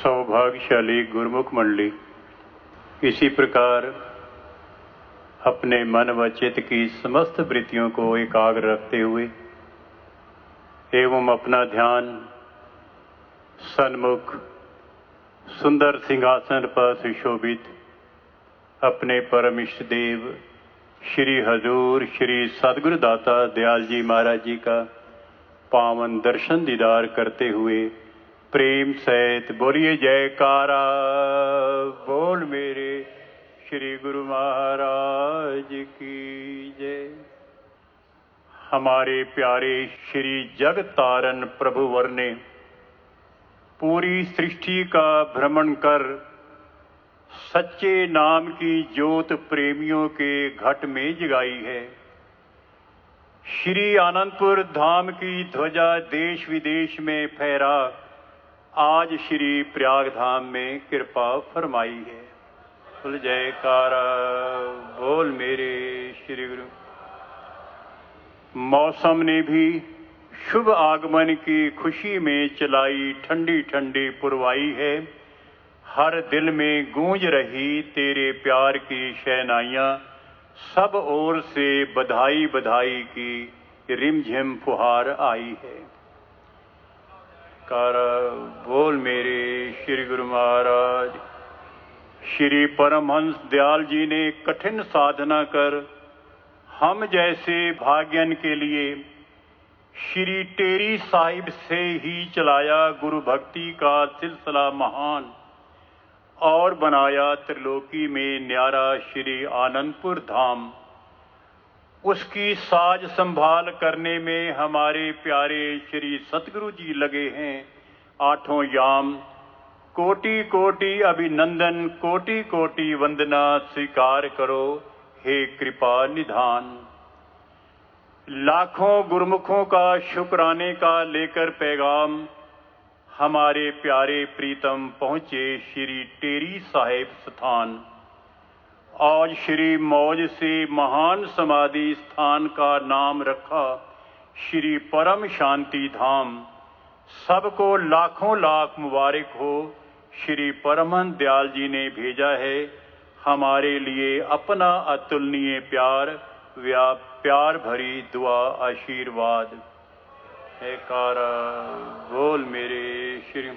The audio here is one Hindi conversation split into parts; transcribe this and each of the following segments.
सौभाग्यशाली गुरुमुख मंडली, इसी प्रकार अपने मन व चित्त की समस्त वृत्तियों को एकाग्र रखते हुए एवं अपना ध्यान सन्मुख सुंदर सिंहासन पर सुशोभित अपने परम इष्ट देव श्री हजूर श्री सदगुरु दाता दयाल जी महाराज जी का पावन दर्शन दीदार करते हुए प्रेम सहित बोलिए जयकारा बोल मेरे श्री गुरु महाराज की जय। हमारे प्यारे श्री जगत तारण प्रभु वर ने पूरी सृष्टि का भ्रमण कर सच्चे नाम की ज्योत प्रेमियों के घट में जगाई है। श्री आनंदपुर धाम की ध्वजा देश विदेश में फहरा आज श्री प्रयाग धाम में कृपा फरमाई है। बोल जयकारा बोल मेरे श्री गुरु। मौसम ने भी शुभ आगमन की खुशी में चलाई ठंडी ठंडी पुरवाई है। हर दिल में गूंज रही तेरे प्यार की शहनाइयाँ, सब ओर से बधाई बधाई की रिमझिम फुहार आई है। कारा बोल मेरे श्री गुरु महाराज। श्री परमहंस दयाल जी ने कठिन साधना कर हम जैसे भाग्यन के लिए श्री टेरी साहिब से ही चलाया गुरु भक्ति का सिलसिला महान और बनाया त्रिलोकी में न्यारा श्री आनंदपुर धाम। उसकी साज संभाल करने में हमारे प्यारे श्री सतगुरु जी लगे हैं। आठों याम कोटि कोटि अभिनंदन कोटि कोटि वंदना स्वीकार करो हे कृपा निधान। लाखों गुरुमुखों का शुक्राने का लेकर पैगाम हमारे प्यारे प्रीतम पहुँचे श्री टेरी साहिब स्थान। आज श्री मौज से महान समाधि स्थान का नाम रखा श्री परम शांति धाम। सबको लाखों लाख मुबारक हो। श्री परमहंस दयाल जी ने भेजा है हमारे लिए अपना अतुलनीय प्यार भरी दुआ आशीर्वाद है। कारा बोल मेरे श्री।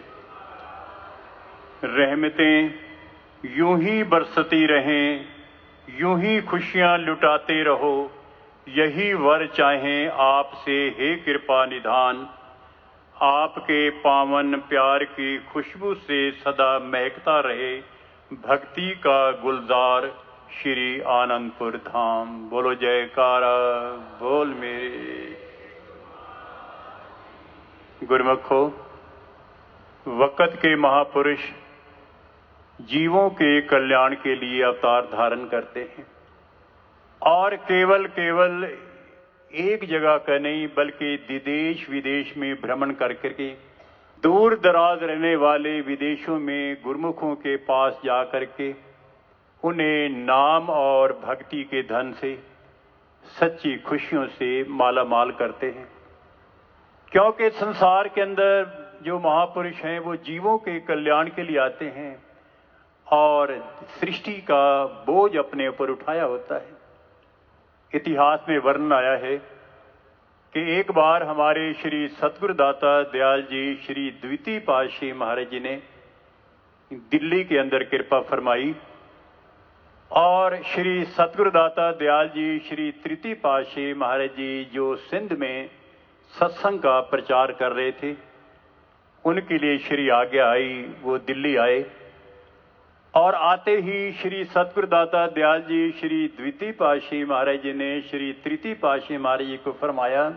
रहमतें यूं ही बरसती रहें, यूं ही खुशियां लुटाते रहो, यही वर चाहें आपसे हे कृपा निधान। आपके पावन प्यार की खुशबू से सदा महकता रहे भक्ति का गुलजार श्री आनंदपुर धाम। बोलो जयकारा बोल मेरे गुरुमुखो। वक़्त के महापुरुष जीवों के कल्याण के लिए अवतार धारण करते हैं और केवल एक जगह का नहीं बल्कि देश विदेश में भ्रमण करके दूर दराज रहने वाले विदेशों में गुरुमुखों के पास जाकर के उन्हें नाम और भक्ति के धन से सच्ची खुशियों से माला माल करते हैं। क्योंकि संसार के अंदर जो महापुरुष हैं वो जीवों के कल्याण के लिए आते हैं और सृष्टि का बोझ अपने ऊपर उठाया होता है। इतिहास में वर्णन आया है कि एक बार हमारे श्री सतगुरु दाता दयाल जी श्री द्वितीय पातशाही महाराज जी ने दिल्ली के अंदर कृपा फरमाई और श्री सतगुरु दाता दयाल जी श्री तृतीय पातशाही महाराज जी जो सिंध में सत्संग का प्रचार कर रहे थे, उनके लिए श्री आज्ञा आई, वो दिल्ली आए और आते ही श्री सतगुरु दाता दयाल जी श्री द्वितीय पातशाही महाराज जी ने श्री तृतीय पातशाही महाराज जी को फरमाया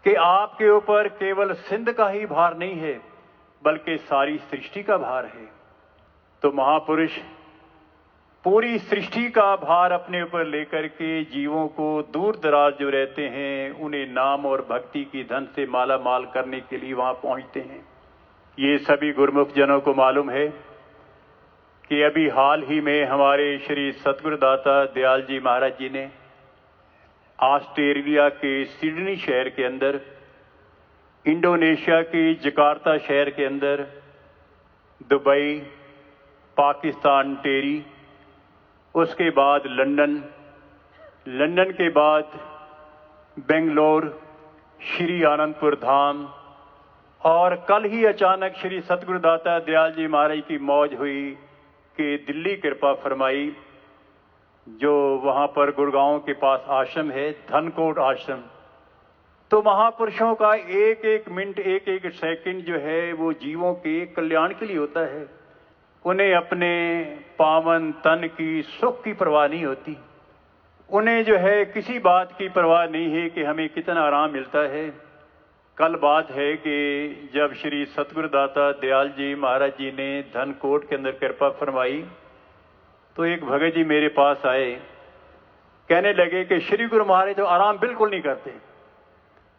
कि आपके ऊपर केवल सिंध का ही भार नहीं है बल्कि सारी सृष्टि का भार है। तो महापुरुष पूरी सृष्टि का भार अपने ऊपर लेकर के जीवों को दूर दराज जो रहते हैं उन्हें नाम और भक्ति की धन से माला माल करने के लिए वहां पहुंचते हैं। ये सभी गुरुमुख जनों को मालूम है कि अभी हाल ही में हमारे श्री सतगुरु दाता दयाल जी महाराज जी ने ऑस्ट्रेलिया के सिडनी शहर के अंदर, इंडोनेशिया के जकार्ता शहर के अंदर दुबई, पाकिस्तान टेरी, उसके बाद लंदन, लंदन के बाद बेंगलोर, श्री आनंदपुर धाम, और कल ही अचानक श्री सतगुरुदाता दयाल जी महाराज की मौज हुई कि दिल्ली कृपा फरमाई, जो वहां पर गुड़गांव के पास आश्रम है, धनकोट आश्रम। तो महापुरुषों का एक एक मिनट, एक एक सेकंड जो है वो जीवों के कल्याण के लिए होता है। उन्हें अपने पावन तन की सुख की परवाह नहीं होती। उन्हें जो है किसी बात की परवाह नहीं है कि हमें कितना आराम मिलता है। कल बात है कि जब श्री सतगुरुदाता दयाल जी महाराज जी ने धनकोट के अंदर कृपा फरमाई, तो एक भगत जी मेरे पास आए, कहने लगे कि श्री गुरु महाराज तो आराम बिल्कुल नहीं करते,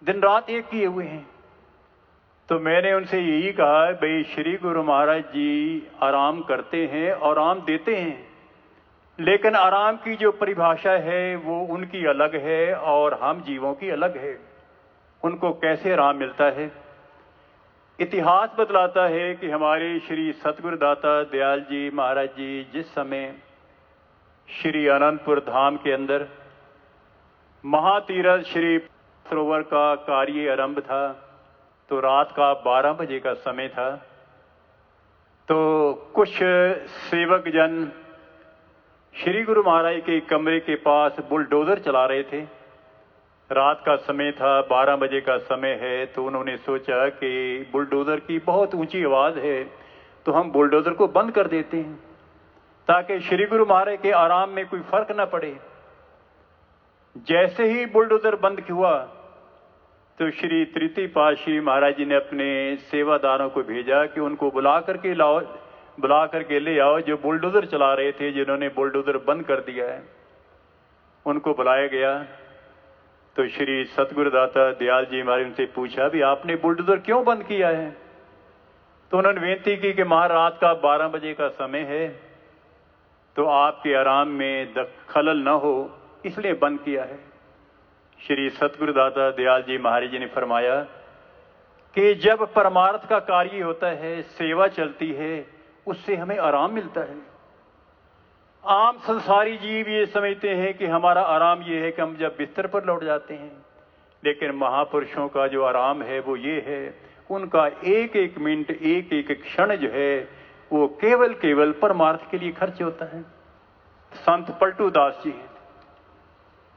दिन रात एक किए हुए हैं। तो मैंने उनसे यही कहा, भाई श्री गुरु महाराज जी आराम करते हैं और आराम देते हैं, लेकिन आराम की जो परिभाषा है वो उनकी अलग है और हम जीवों की अलग है। उनको कैसे आराम मिलता है? इतिहास बतलाता है कि हमारे श्री सतगुरुदाता दयाल जी महाराज जी जिस समय श्री आनंदपुर धाम के अंदर महातीरथ श्री सरोवर का कार्य आरंभ था, तो रात का 12 बजे का समय था। तो कुछ सेवक जन श्री गुरु महाराज के कमरे के पास बुलडोजर चला रहे थे। रात का समय था, 12 बजे का समय है, तो उन्होंने सोचा कि बुलडोजर की बहुत ऊंची आवाज है, तो हम बुलडोजर को बंद कर देते हैं ताकि श्री गुरु महाराज के आराम में कोई फर्क ना पड़े। जैसे ही बुलडोजर बंद हुआ तो श्री तृतीय पातशाही महाराज जी ने अपने सेवादारों को भेजा कि उनको बुला करके ले आओ, जो बुलडोजर चला रहे थे, जिन्होंने बुलडोजर बंद कर दिया है, उनको बुलाया गया। तो श्री सतगुरुदाता दयाल जी महाराज उनसे पूछा, भी आपने बुलडोजर क्यों बंद किया है? तो उन्होंने विनती की कि महाराज रात का 12 बजे का समय है, तो आपके आराम में खलल न हो, इसलिए बंद किया है। श्री सतगुरुदाता दयाल जी महाराज जी ने फरमाया कि जब परमार्थ का कार्य होता है, सेवा चलती है, उससे हमें आराम मिलता है। आम संसारी जीव ये समझते हैं कि हमारा आराम ये है कि हम जब बिस्तर पर लौट जाते हैं, लेकिन महापुरुषों का जो आराम है वो ये है, उनका एक एक मिनट, एक एक क्षण जो है वो केवल परमार्थ के लिए खर्च होता है। संत पलटू दास जी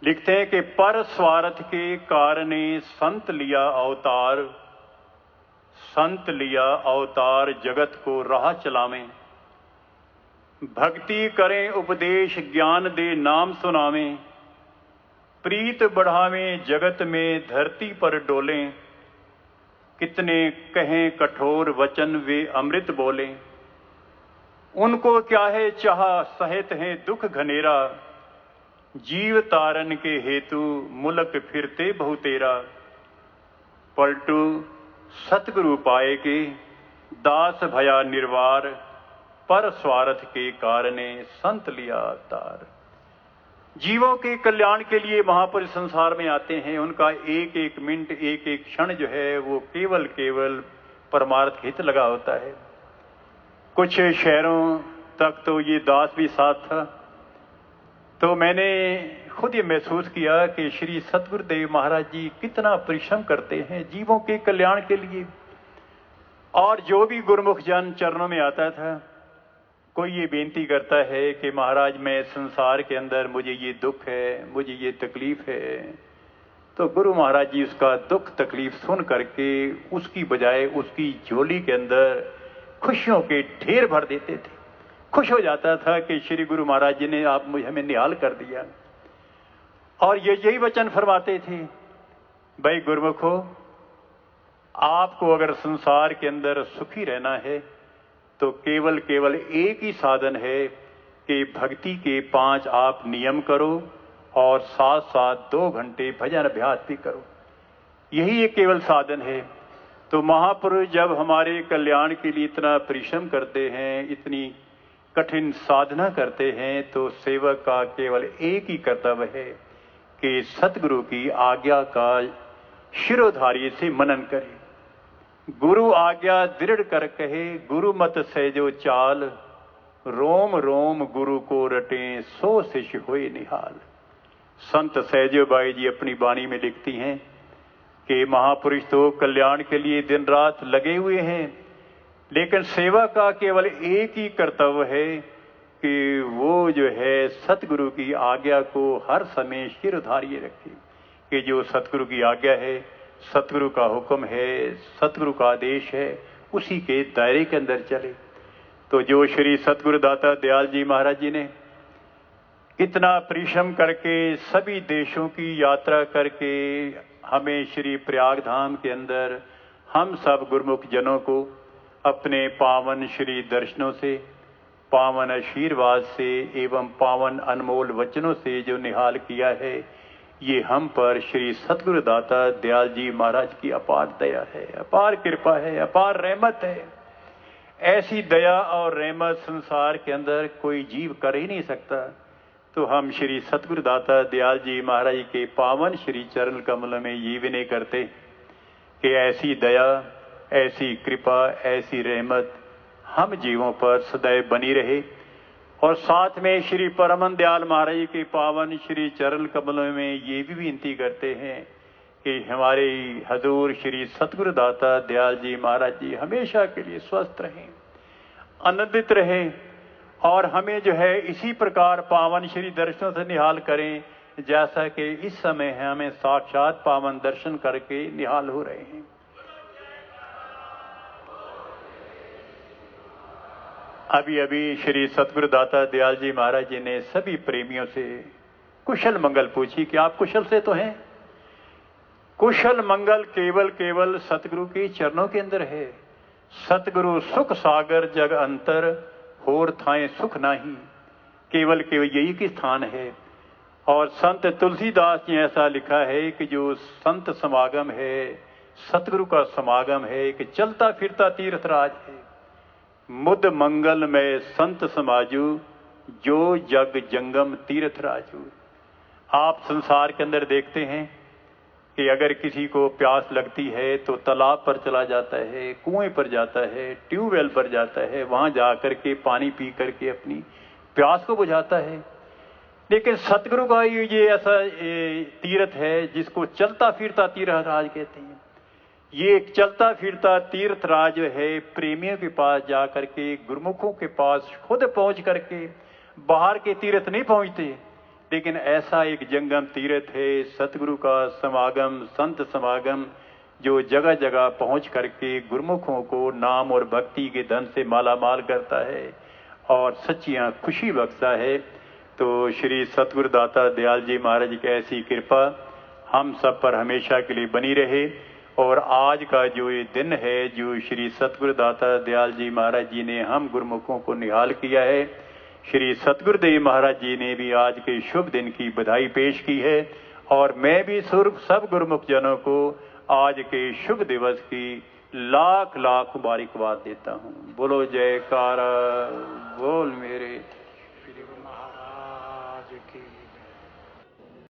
लिखते हैं कि पर स्वार्थ के कारणे संत लिया अवतार, संत लिया अवतार जगत को राह चलावें, भक्ति करें उपदेश ज्ञान दे नाम सुनावें, प्रीत बढ़ावें जगत में धरती पर डोलें, कितने कहें कठोर वचन वे अमृत बोलें, उनको क्या है चाह सहित हैं दुख घनेरा, जीव तारन के हेतु मुलक फिरते बहुतेरा, पलटू सतगुरु पाए के दास भया निर्वार, पर स्वार्थ के कारणे संत लिया अवतार। जीवों के कल्याण के लिए महापुरुष संसार में आते हैं। उनका एक एक मिनट, एक एक क्षण जो है वो केवल परमार्थ हित लगा होता है। कुछ शहरों तक तो ये दास भी साथ था। तो मैंने खुद ये महसूस किया कि श्री सतगुरुदेव महाराज जी कितना परिश्रम करते हैं जीवों के कल्याण के लिए। और जो भी गुरुमुख जन चरणों में आता था, कोई ये बेनती करता है कि महाराज मैं संसार के अंदर, मुझे ये दुख है, मुझे ये तकलीफ है, तो गुरु महाराज जी उसका दुख तकलीफ सुन करके उसकी बजाय उसकी झोली के अंदर खुशियों के ढेर भर देते थे। खुश हो जाता था कि श्री गुरु महाराज जी ने हमें निहाल कर दिया। और यही वचन फरमाते थे, भाई गुरुमुखो, आपको अगर संसार के अंदर सुखी रहना है तो केवल एक ही साधन है कि भक्ति के 5 आप नियम करो और साथ साथ 2 घंटे भजन अभ्यास भी करो। यही एक केवल साधन है। तो महापुरुष जब हमारे कल्याण के लिए इतना परिश्रम करते हैं, इतनी कठिन साधना करते हैं, तो सेवक का केवल एक ही कर्तव्य है कि सतगुरु की आज्ञा का शिरोधार्य से मनन करें। गुरु आज्ञा दृढ़ कर कहे, गुरु मत सहजो चाल, रोम रोम गुरु को रटे सो शिष्य होए निहाल। संत सहजो बाई जी अपनी वाणी में लिखती हैं कि महापुरुष तो कल्याण के लिए दिन रात लगे हुए हैं, लेकिन सेवा का केवल एक ही कर्तव्य है कि वो जो है सतगुरु की आज्ञा को हर समय सिर उधारिये रखे, कि जो सतगुरु की आज्ञा है, सतगुरु का हुक्म है, सतगुरु का आदेश है, उसी के दायरे के अंदर चले। तो जो श्री सतगुरु दाता दयाल जी महाराज जी ने इतना परिश्रम करके सभी देशों की यात्रा करके हमें श्री प्रयाग धाम के अंदर हम सब गुरुमुख जनों को अपने पावन श्री दर्शनों से, पावन आशीर्वाद से एवं पावन अनमोल वचनों से जो निहाल किया है, ये हम पर श्री सतगुरु दाता दयाल जी महाराज की अपार दया है, अपार कृपा है, अपार रहमत है। ऐसी दया और रहमत संसार के अंदर कोई जीव कर ही नहीं सकता। तो हम श्री सतगुरु दाता दयाल जी महाराज के पावन श्री चरण कमल में ये विनय करते कि ऐसी दया, ऐसी कृपा, ऐसी रहमत हम जीवों पर सदैव बनी रहे। और साथ में श्री परम दयाल महाराज के पावन श्री चरण कमलों में ये भी विनती करते हैं कि हमारे हजूर श्री सतगुरु दाता दयाल जी महाराज जी हमेशा के लिए स्वस्थ रहें, आनंदित रहें और हमें जो है इसी प्रकार पावन श्री दर्शनों से निहाल करें, जैसा कि इस समय हमें साक्षात पावन दर्शन करके निहाल हो रहे हैं। अभी अभी श्री सतगुरु दाता दयाल जी महाराज जी ने सभी प्रेमियों से कुशल मंगल पूछी कि आप कुशल से तो हैं। कुशल मंगल केवल केवल सतगुरु के चरणों के अंदर है। सतगुरु सुख सागर जग अंतर, होर थाए सुख नाही, केवल केवल यही की स्थान है। और संत तुलसीदास जी ऐसा लिखा है कि जो संत समागम है, सतगुरु का समागम है, कि चलता फिरता तीर्थराज है। मुद मंगल में संत समाजू, जो जग जंगम तीर्थराजू। आप संसार के अंदर देखते हैं कि अगर किसी को प्यास लगती है तो तालाब पर चला जाता है, कुएं पर जाता है, ट्यूबवेल पर जाता है, वहां जाकर के पानी पी करके अपनी प्यास को बुझाता है। लेकिन सतगुरु का ये ऐसा तीर्थ है जिसको चलता फिरता तीर्थराज कहते हैं। ये एक चलता फिरता तीर्थराज है, प्रेमियों के पास जाकर के, गुरुमुखों के पास खुद पहुंच करके, बाहर के तीर्थ नहीं पहुंचते, लेकिन ऐसा एक जंगम तीर्थ है सतगुरु का समागम, संत समागम, जो जगह जगह पहुंच करके गुरुमुखों को नाम और भक्ति के धन से मालामाल करता है और सच्चियां खुशी बख्शता है। तो श्री सतगुरु दाता दयाल जी महाराज की ऐसी कृपा हम सब पर हमेशा के लिए बनी रहे। और आज का जो ये दिन है, जो श्री सतगुरु दाता दयाल जी महाराज जी ने हम गुरुमुखों को निहाल किया है, श्री सतगुरुदेव महाराज जी ने भी आज के शुभ दिन की बधाई पेश की है। और मैं भी सब गुरुमुख जनों को आज के शुभ दिवस की लाख लाख मुबारकबाद देता हूँ। बोलो जयकारा, बोल मेरे